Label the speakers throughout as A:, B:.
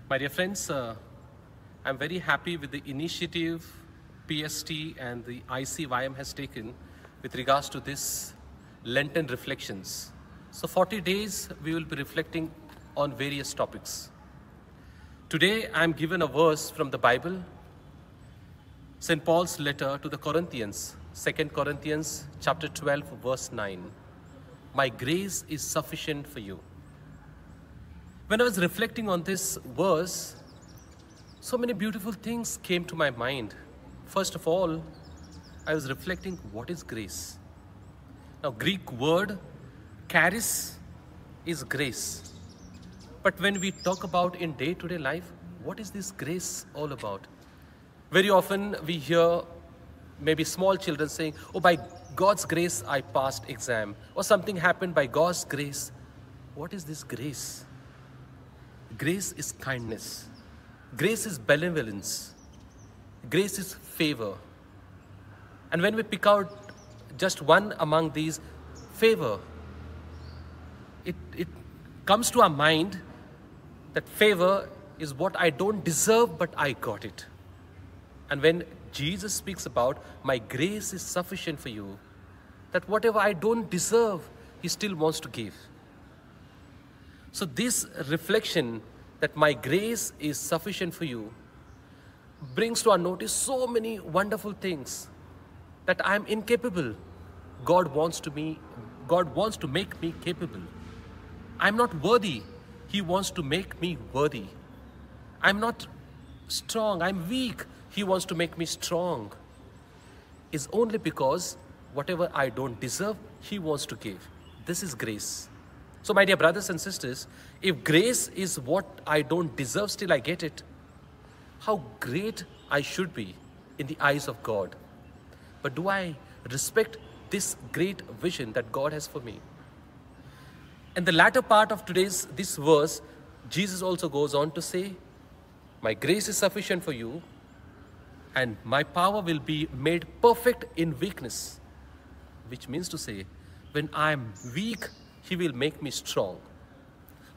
A: My dear friends, I'm very happy with the initiative PST and the ICYM has taken with regards to this Lenten reflections. So 40 days we will be reflecting on various topics. Today I'm given a verse from the Bible, St. Paul's letter to the Corinthians, 2 Corinthians chapter 12 verse 9. My grace is sufficient for you. When I was reflecting on this verse, so many beautiful things came to my mind. First of all, I was reflecting, what is grace? Now, Greek word charis is grace. But when we talk about in day-to-day life, what is this grace all about? Very often we hear maybe small children saying, oh, by God's grace I passed exam, or something happened by God's grace. What is this grace? Grace is kindness. Grace is benevolence. Grace is favor. And when we pick out just one among these, favor, it comes to our mind that favor is what I don't deserve, but I got it. And when Jesus speaks about, my grace is sufficient for you, that whatever I don't deserve, He still wants to give. So this reflection that my grace is sufficient for you brings to our notice so many wonderful things that I am incapable. God wants to make me capable. I'm not worthy. He wants to make me worthy. I'm not strong. I'm weak. He wants to make me strong. It's only because whatever I don't deserve, He wants to give. This is grace. So my dear brothers and sisters, if grace is what I don't deserve, still I get it, how great I should be in the eyes of God. But do I respect this great vision that God has for me? In the latter part of this verse, Jesus also goes on to say, my grace is sufficient for you, and my power will be made perfect in weakness. Which means to say, when I am weak, He will make me strong.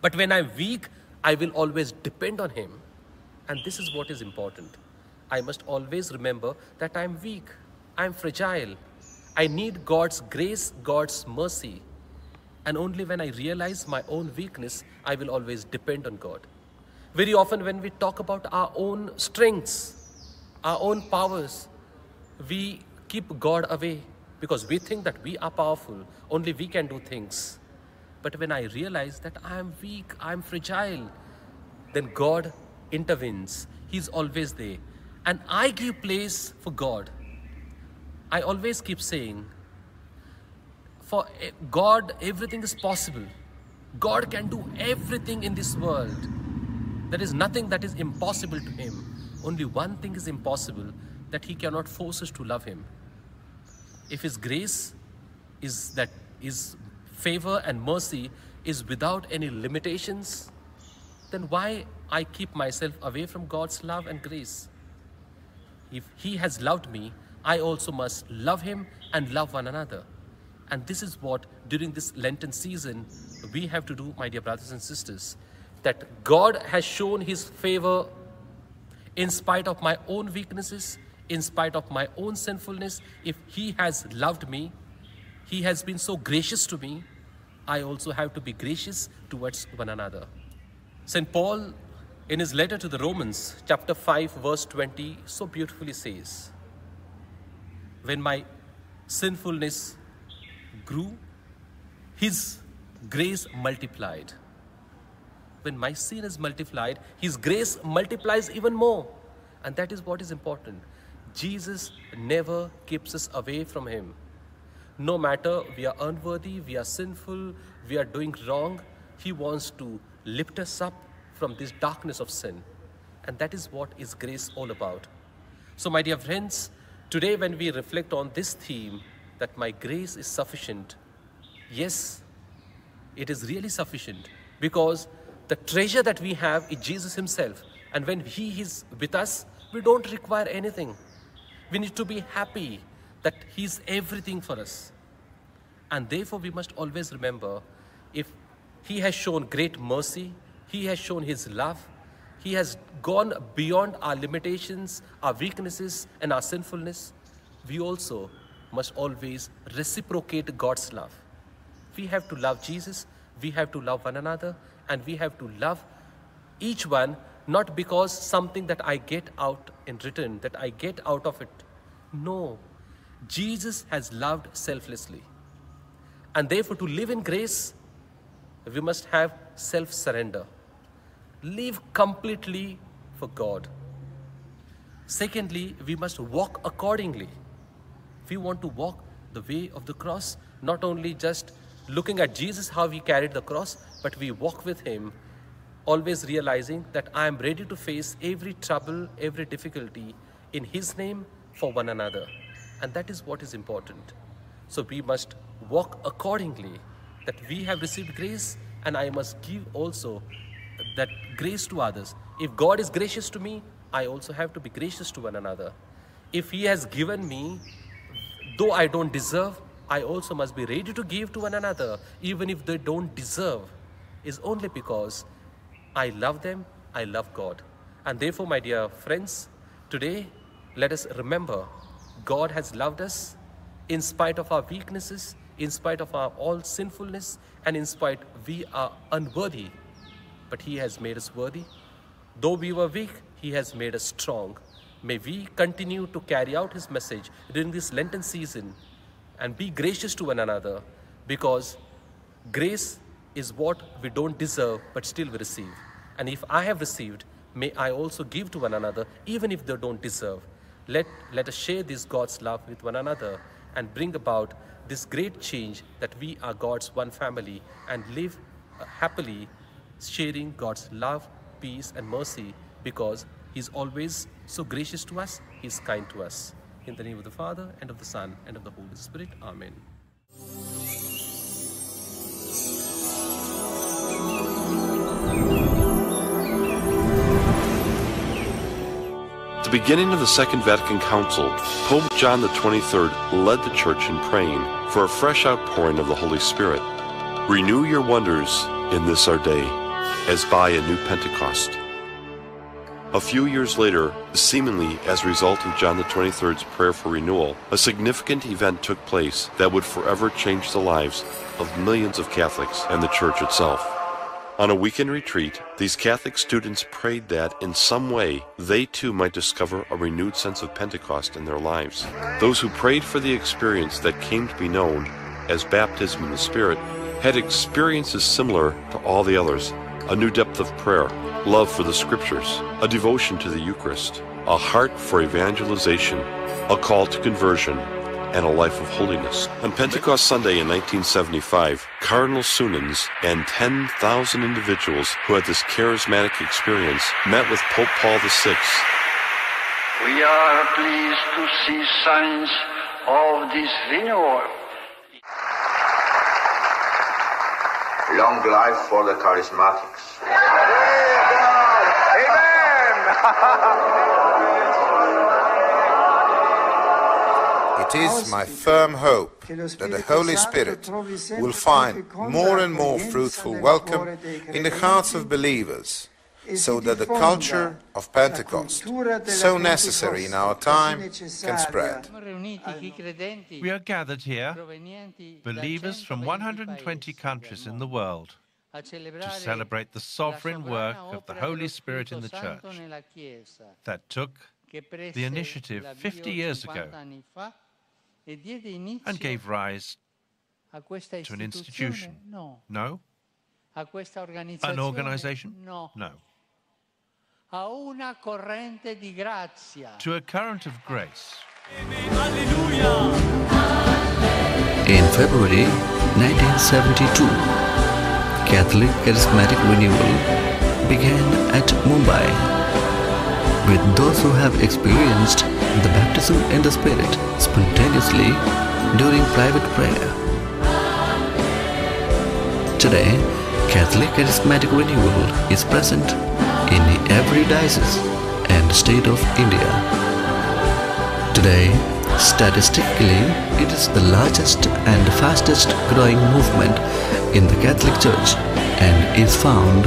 A: But when I'm weak, I will always depend on Him. And this is what is important. I must always remember that I'm weak, I'm fragile. I need God's grace, God's mercy. And only when I realize my own weakness, I will always depend on God. Very often when we talk about our own strengths, our own powers, we keep God away because we think that we are powerful, only we can do things. But when I realize that I am weak, I am fragile, then God intervenes. He's always there. And I give place for God. I always keep saying, for God, everything is possible. God can do everything in this world. There is nothing that is impossible to Him. Only one thing is impossible, that He cannot force us to love Him. If His grace is favor and mercy is without any limitations, then why I keep myself away from God's love and grace? If He has loved me, I also must love Him and love one another. And this is what during this Lenten season we have to do, my dear brothers and sisters, that God has shown His favor in spite of my own weaknesses, in spite of my own sinfulness. If He has loved me, He has been so gracious to me, I also have to be gracious towards one another. St. Paul, in his letter to the Romans, chapter 5, verse 20, so beautifully says, when my sinfulness grew, His grace multiplied. When my sin is multiplied, His grace multiplies even more. And that is what is important. Jesus never keeps us away from Him. No matter we are unworthy, we are sinful, we are doing wrong, He wants to lift us up from this darkness of sin. And that is what is grace all about. So my dear friends, today when we reflect on this theme, that my grace is sufficient, yes, it is really sufficient, because the treasure that we have is Jesus Himself. And when He is with us, we don't require anything. We need to be happy that He's everything for us. And therefore we must always remember, if He has shown great mercy, He has shown His love, He has gone beyond our limitations, our weaknesses, and our sinfulness. We also must always reciprocate God's love. We have to love Jesus, we have to love one another, and we have to love each one, not because something that I get out in return, that I get out of it. No, Jesus has loved selflessly. And therefore, to live in grace, we must have self-surrender. Live completely for God. Secondly, we must walk accordingly. We want to walk the way of the cross, not only just looking at Jesus, how he carried the cross, but we walk with him, always realizing that I am ready to face every trouble, every difficulty in his name for one another. And that is what is important. So we must walk accordingly, that we have received grace and I must give also that grace to others. If God is gracious to me, I also have to be gracious to one another. If he has given me, though I don't deserve, I also must be ready to give to one another, even if they don't deserve, is only because I love them, I love God. And therefore, my dear friends, today, let us remember, God has loved us in spite of our weaknesses, in spite of our all sinfulness, and in spite we are unworthy, but he has made us worthy. Though we were weak, he has made us strong. May we continue to carry out his message during this Lenten season and be gracious to one another, because grace is what we don't deserve but still we receive. And if I have received, may I also give to one another even if they don't deserve. Let us share this God's love with one another and bring about this great change that we are God's one family and live happily sharing God's love, peace and mercy, because he's always so gracious to us, he's kind to us. In the name of the Father, and of the Son, and of the Holy Spirit. Amen.
B: At the beginning of the Second Vatican Council, Pope John XXIII led the Church in praying for a fresh outpouring of the Holy Spirit. Renew your wonders in this our day, as by a new Pentecost. A few years later, seemingly as a result of John XXIII's prayer for renewal, a significant event took place that would forever change the lives of millions of Catholics and the Church itself. On a weekend retreat, these Catholic students prayed that in some way they too might discover a renewed sense of Pentecost in their lives. Those who prayed for the experience that came to be known as baptism in the Spirit had experiences similar to all the others: a new depth of prayer, love for the Scriptures, a devotion to the Eucharist, a heart for evangelization, a call to conversion, and a life of holiness. On Pentecost Sunday in 1975, Cardinal Suenens and 10,000 individuals who had this charismatic experience met with Pope Paul VI.
C: We are pleased to see signs of this renewal.
D: Long life for the charismatics.
E: It is my firm hope that the Holy Spirit will find more and more fruitful welcome in the hearts of believers, so that the culture of Pentecost, so necessary in our time, can spread.
F: We are gathered here, believers from 120 countries in the world, to celebrate the sovereign work of the Holy Spirit in the Church that took the initiative 50 years ago and gave rise to an institution. No? An organization? No. To a current of grace.
G: In February 1972, Catholic Charismatic Renewal began at Mumbai, with those who have experienced the baptism in the Spirit spontaneously during private prayer. Today, Catholic Charismatic Renewal is present in every diocese and state of India. Today, statistically, it is the largest and fastest growing movement in the Catholic Church and is found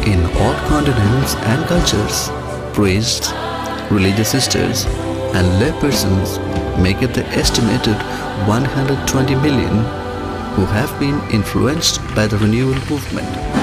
G: in all continents and cultures. Priests, religious sisters, and laypersons make it the estimated 120 million who have been influenced by the renewal movement.